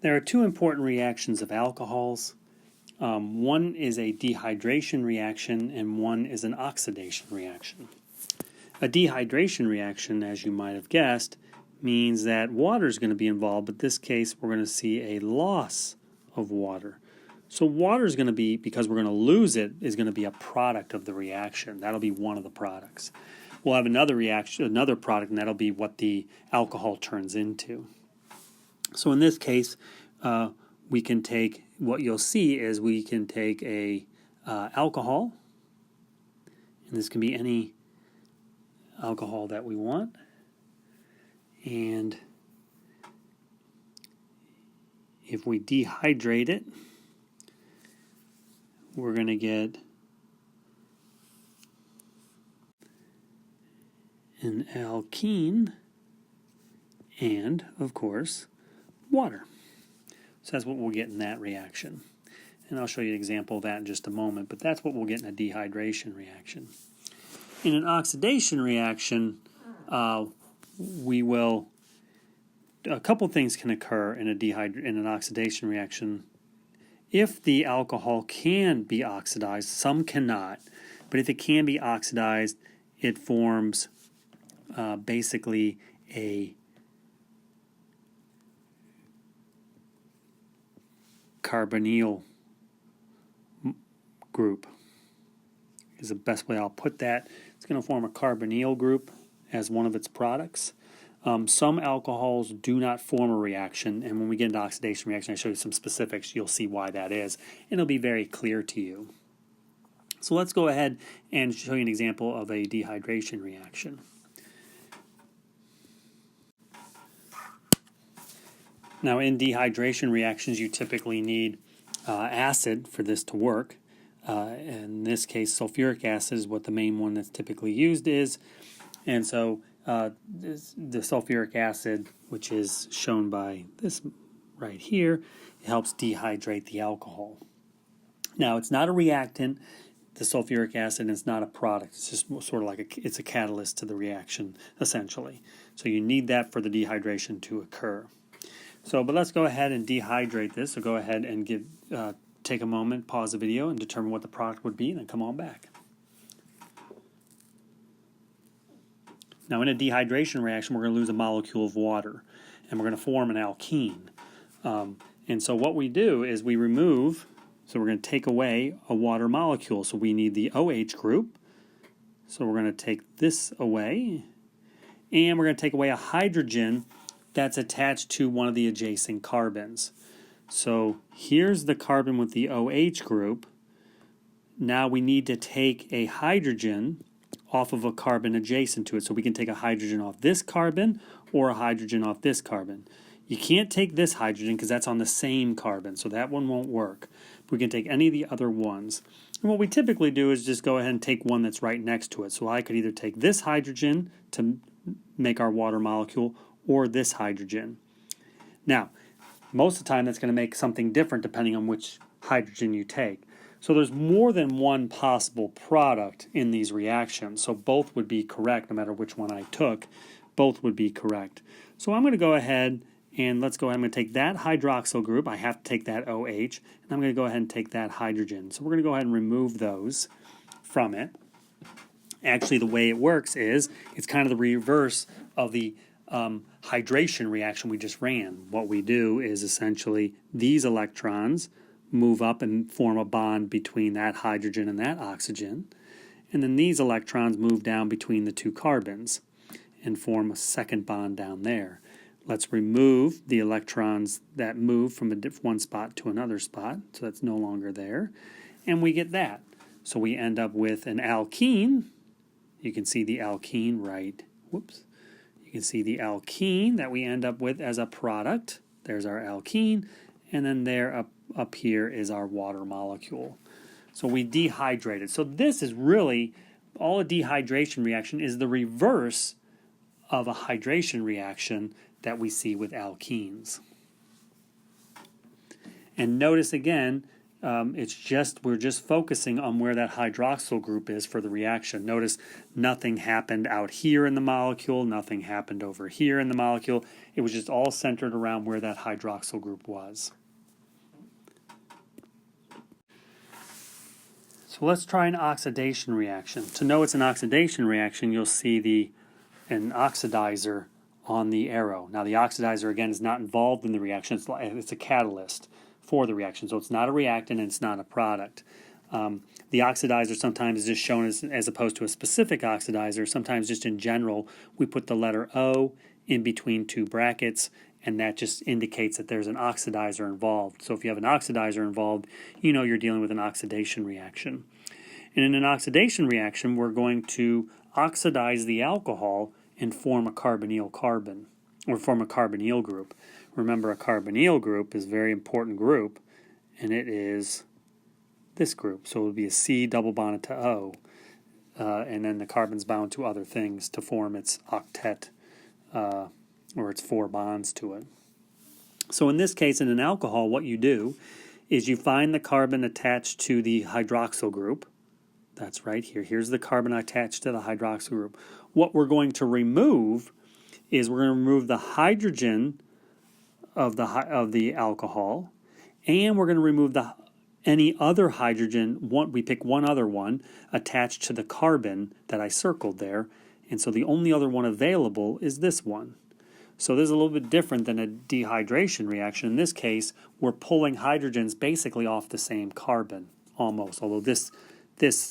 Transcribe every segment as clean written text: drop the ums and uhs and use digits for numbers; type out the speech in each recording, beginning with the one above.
There are two important reactions of alcohols. One is a dehydration reaction and one is an oxidation reaction. A dehydration reaction, as you might have guessed, means that water is going to be involved, but in this case we're going to see a loss of water. So water is going to be, because we're going to lose it, is going to be a product of the reaction. That'll be one of the products. We'll have another reaction, another product, and that'll be what the alcohol turns into. So in this case, we can take, what you'll see is we can take a alcohol, and this can be any alcohol that we want, and if we dehydrate it, we're going to get an alkene and, of course, water. So that's what we'll get in that reaction. And I'll show you an example of that in just a moment, but that's what we'll get in a dehydration reaction. In an oxidation reaction, a couple things can occur in an oxidation reaction. If the alcohol can be oxidized, some cannot, but if it can be oxidized, it forms basically a carbonyl group is the best way I'll put that. It's going to form a carbonyl group as one of its products. Some alcohols do not form a reaction, and when we get into oxidation reaction, I show you some specifics, you'll see why that is, and it'll be very clear to you. So let's go ahead and show you an example of a dehydration reaction. Now, in dehydration reactions, you typically need acid for this to work. In this case, sulfuric acid is what the main one that's typically used is. And so the sulfuric acid, which is shown by this right here, it helps dehydrate the alcohol. Now, it's not a reactant, the sulfuric acid, and it's not a product. It's just sort of like it's a catalyst to the reaction, essentially. So you need that for the dehydration to occur. But let's go ahead and dehydrate this. So go ahead and take a moment, pause the video, and determine what the product would be, and then come on back. Now, in a dehydration reaction, we're going to lose a molecule of water, and we're going to form an alkene. And so what we do is we remove, so we're going to take away a water molecule. So we need the OH group. So we're going to take this away, and we're going to take away a hydrogen that's attached to one of the adjacent carbons. So here's the carbon with the OH group. Now we need to take a hydrogen off of a carbon adjacent to it. So we can take a hydrogen off this carbon or a hydrogen off this carbon. You can't take this hydrogen because that's on the same carbon, so that one won't work. We can take any of the other ones. And what we typically do is just go ahead and take one that's right next to it. So I could either take this hydrogen to make our water molecule or this hydrogen. Now, most of the time that's going to make something different depending on which hydrogen you take. So there's more than one possible product in these reactions. So both would be correct no matter which one I took. Both would be correct. So I'm going to go ahead and I'm going to take that hydroxyl group. I have to take that OH. And I'm going to go ahead and take that hydrogen. So we're going to go ahead and remove those from it. Actually, the way it works is it's kind of the reverse of the hydration reaction we just ran. What we do is essentially these electrons move up and form a bond between that hydrogen and that oxygen, and then these electrons move down between the two carbons and form a second bond down there. Let's remove the electrons that move from one spot to another spot, so that's no longer there, and we get that. So we end up with an alkene. You can see the alkene You can see the alkene that we end up with as a product. There's our alkene, and then there up here is our water molecule. So we dehydrated. So this is really, all a dehydration reaction is the reverse of a hydration reaction that we see with alkenes. And notice again, we're just focusing on where that hydroxyl group is for the reaction. Notice nothing happened out here in the molecule, nothing happened over here in the molecule. It was just all centered around where that hydroxyl group was. So let's try an oxidation reaction. To know it's an oxidation reaction, you'll see an oxidizer on the arrow. Now the oxidizer, again, is not involved in the reaction. It's a catalyst for the reaction. So it's not a reactant and it's not a product. The oxidizer sometimes is just shown as opposed to a specific oxidizer. Sometimes just in general, we put the letter O in between two brackets, and that just indicates that there's an oxidizer involved. So if you have an oxidizer involved, you know you're dealing with an oxidation reaction. And in an oxidation reaction, we're going to oxidize the alcohol and form a carbonyl carbon, or form a carbonyl group. Remember, a carbonyl group is a very important group, and it is this group. So it would be a C double bonded to O, and then the carbon's bound to other things to form its octet, or its 4 bonds to it. So in this case, in an alcohol, what you do is you find the carbon attached to the hydroxyl group. That's right here. Here's the carbon attached to the hydroxyl group. What we're going to remove is we're going to remove the hydrogen of the alcohol, and we're going to remove any other hydrogen. We pick one other one attached to the carbon that I circled there, and so the only other one available is this one. So this is a little bit different than a dehydration reaction. In this case, we're pulling hydrogens basically off the same carbon, almost, although this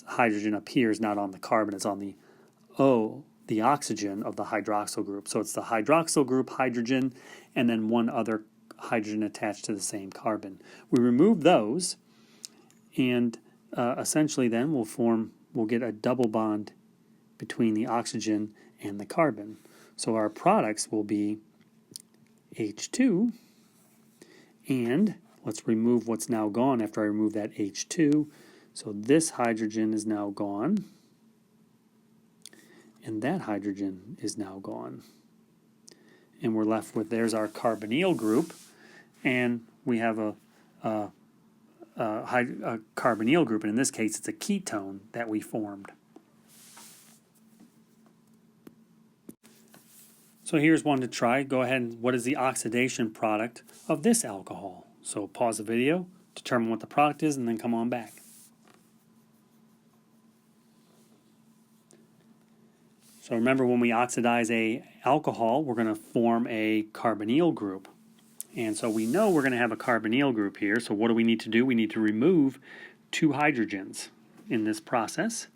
hydrogen up here is not on the carbon, it's on the oxygen of the hydroxyl group. So it's the hydroxyl group hydrogen and then one other hydrogen attached to the same carbon. We remove those, and essentially then we'll get a double bond between the oxygen and the carbon. So our products will be H2, and let's remove what's now gone after I remove that H2. So this hydrogen is now gone, and that hydrogen is now gone. And we're left with, there's our carbonyl group, and we have a carbonyl group, and in this case it's a ketone that we formed. So here's one to try. Go ahead and what is the oxidation product of this alcohol? So pause the video, determine what the product is, and then come on back. So remember, when we oxidize a alcohol, we're going to form a carbonyl group. And so we know we're going to have a carbonyl group here. So what do we need to do? We need to remove 2 hydrogens in this process.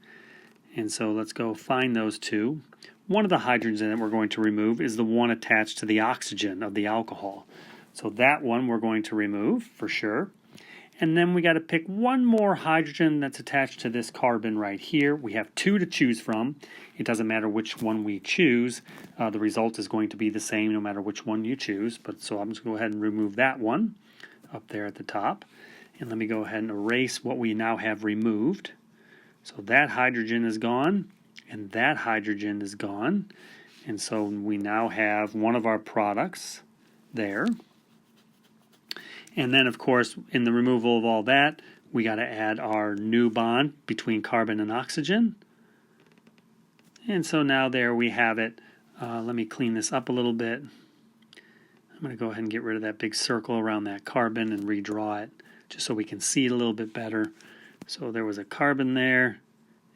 And so let's go find those 2. One of the hydrogens that we're going to remove is the one attached to the oxygen of the alcohol. So that one we're going to remove for sure. And then we got to pick one more hydrogen that's attached to this carbon right here. We have 2 to choose from. It doesn't matter which one we choose. The result is going to be the same no matter which one you choose. So I'm just going to go ahead and remove that one up there at the top. And let me go ahead and erase what we now have removed. So that hydrogen is gone, and that hydrogen is gone. And so we now have one of our products there. And then, of course, in the removal of all that, we got to add our new bond between carbon and oxygen. And so now there we have it. Let me clean this up a little bit. I'm going to go ahead and get rid of that big circle around that carbon and redraw it, just so we can see it a little bit better. So there was a carbon there,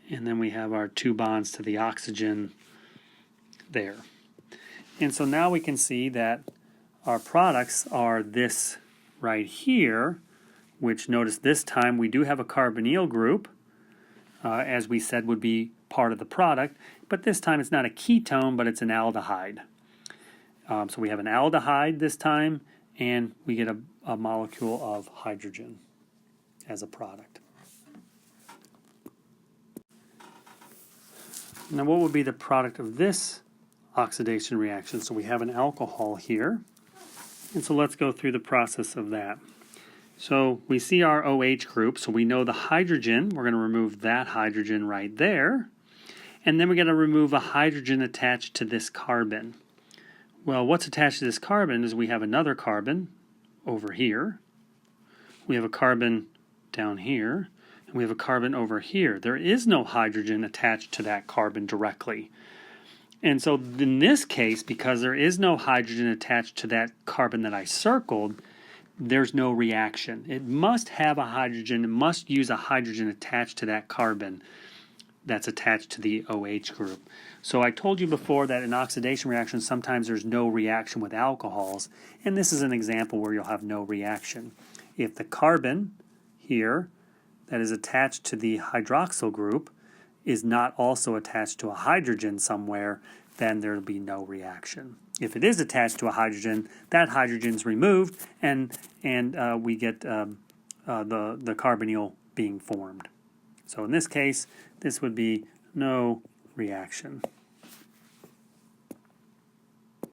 and then we have our 2 bonds to the oxygen there. And so now we can see that our products are this right here, which notice this time we do have a carbonyl group, as we said would be part of the product, but this time it's not a ketone, but it's an aldehyde. So we have an aldehyde this time, and we get a molecule of hydrogen as a product. Now what would be the product of this oxidation reaction? So we have an alcohol here, and so let's go through the process of that. So we see our OH group, so we know the hydrogen, we're going to remove that hydrogen right there, and then we're going to remove a hydrogen attached to this carbon. Well, what's attached to this carbon is we have another carbon over here. We have a carbon down here, and we have a carbon over here. There is no hydrogen attached to that carbon directly. And so in this case, because there is no hydrogen attached to that carbon that I circled, there's no reaction. It must have a hydrogen, it must use a hydrogen attached to that carbon that's attached to the OH group. So I told you before that in oxidation reactions, sometimes there's no reaction with alcohols, and this is an example where you'll have no reaction. If the carbon here that is attached to the hydroxyl group is not also attached to a hydrogen somewhere, then there will be no reaction. If it is attached to a hydrogen, that hydrogen's removed, and we get the carbonyl being formed. So in this case, this would be no reaction.